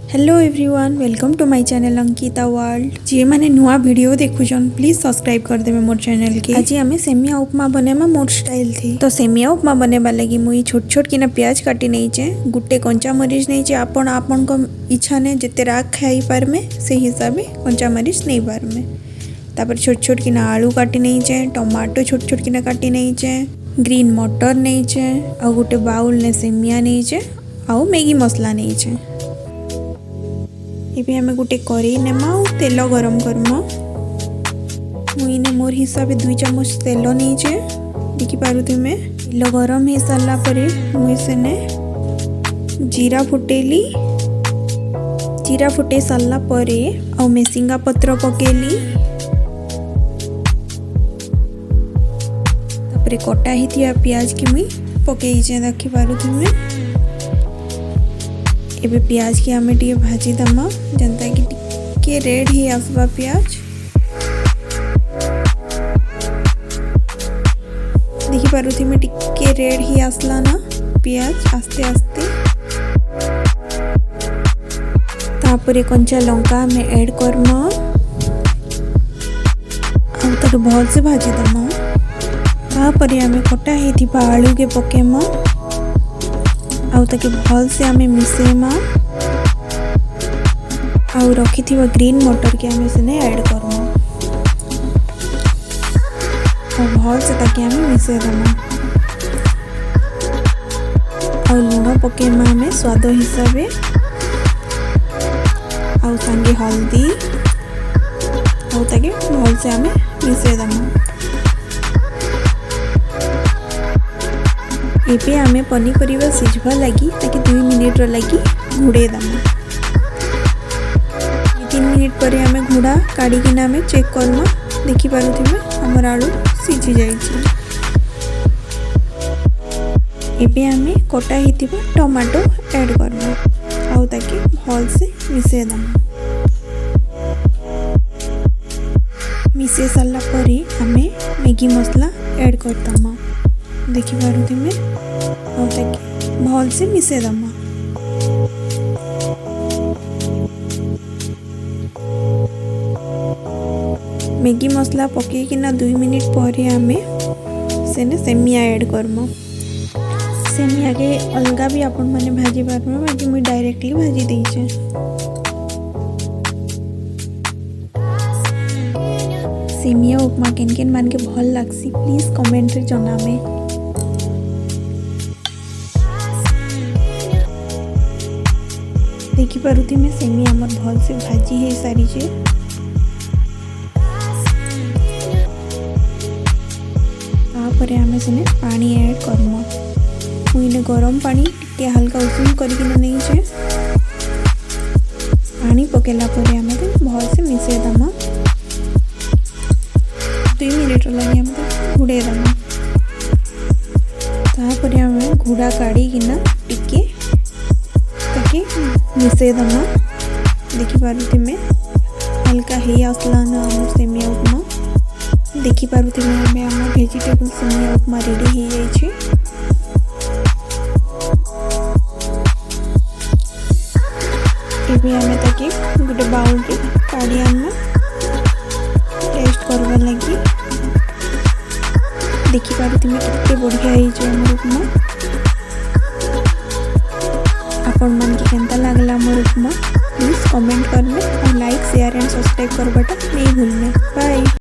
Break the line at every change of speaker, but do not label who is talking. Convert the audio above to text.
Hello everyone, welcome to my channel Ankita world. जी मैंने नुआ वीडियो देखुछन प्लीज सब्सक्राइब कर देबे मोर चैनल के। आज हमें सेमिया उपमा बनेमा मोर स्टाइल थी। तो सेमिया उपमा बनेबा लगी मुई छोट छोट किना प्याज काटी नहीं चे, गुटे कंचा मरीच नहीं चे। आपन को इच्छा ने जते राग खाई पार में से हिसाब में कंचा मरीच नहीं पार में। तापर छोट छोट किना आलू काटी नहीं चे, टमाटो छोट छोट किना काटी नहीं चे, ग्रीन मटर नहीं चे, आ गुटे बाउल ने सेमिया नहीं चे, आ मैगी मसला नहीं चे। ये हमें गोटे करेई नेमा तेल गरम करमा। मुझे मोर हिसाब 2 चम्मच तेल नहीं चे, देखी पारु तुमे। तेल गरम हो सारा पर मुझे जीरा फुटेली। जीरा फुटे सारा पर आ मेसिंगा पत्र पकेली। तापर कटा ही प्याज की मुई पकई देखी पारु तुमे। एबे प्याज की आमे टिके भाजी दमा जनता कि टिके रेड ही आसबा प्याज। देखी पारु थी मैं टिके रेड ही आसला ना प्याज आस्ते आस्ते। तापरे कंचा लंका में ऐड करमा आ तक भल से भाजी दमा। तापरे आमे कटा ही आलू के पकेमा आउ ताके भल से आमे मिसेमा आउ रखी थी ग्रीन मटर के आमे से ऐड करमा और भल से ताके आमे मिसे दमा। आउ लुण पकेमा आमे स्वाद हिसाब आउ संगे हल्दी आउ ताके भल से आमे मिसे दमा। एबे आमे पनीपरिया सिझवा लगी ताकि 2 मिनिट लगी घोड़े दमा। 3 मिनिट पर आमे घोड़ा काढ़ी किना आमे चेक करमा। देखी पारु थी मैं हमर आलू सिझी जाइछि। एबे आमे कटा हितिबा टमाटो ऐड करमा आउ ताकि भल से मिसे दमा। मिसे साला पर आमे मैगी मसला ऐड करतमा। देखी पारु थी मैं भल से मिसे दमा। मैगी मसला पके किना 2 मिनिट पर आमे सेने सेमिया ऐड करमो। सेमिया के अलगा भी अपन माने भाजी पारमे, बाकी मुई डायरेक्टली भाजी देइछे। सेमिया उपमा केन केन मान के भल लागसी प्लीज कमेंट रे जनामे। देखी पारु थी मैं सेमिया हमर भल से भाजी है सारी जे। तापर आमे सेने पानी ऐड करमो। मुइने गरम पानी टिके हल्का उषुम करके नहीं छे। पानी पकेला पर आमे भल से मिसे दमा। 2 मिनिट लगे आमे घुड़े दमा। तापर आमे घुड़ा काढ़ी किना टिके ताकि मिसे दमा। देखी पारु थी मैं हल्का ही आसला ना आम सेमिया उपमा। देखी पारु थी मैं आम वेजिटेबल सेमिया उपमा रेडी हो जाइए। एबे आमे ताकि गोटे बाउल रे काढ़ी आनना टेस्ट करवा लगी। देखी पारु थी मैं कितने बढ़िया है जे हमर उपमा। आपण मन के केनता लागला मोर उपमा प्लीज कमेंट करबे और लाइक शेयर एंड सब्सक्राइब करबाटा नहीं भूलने। बाय।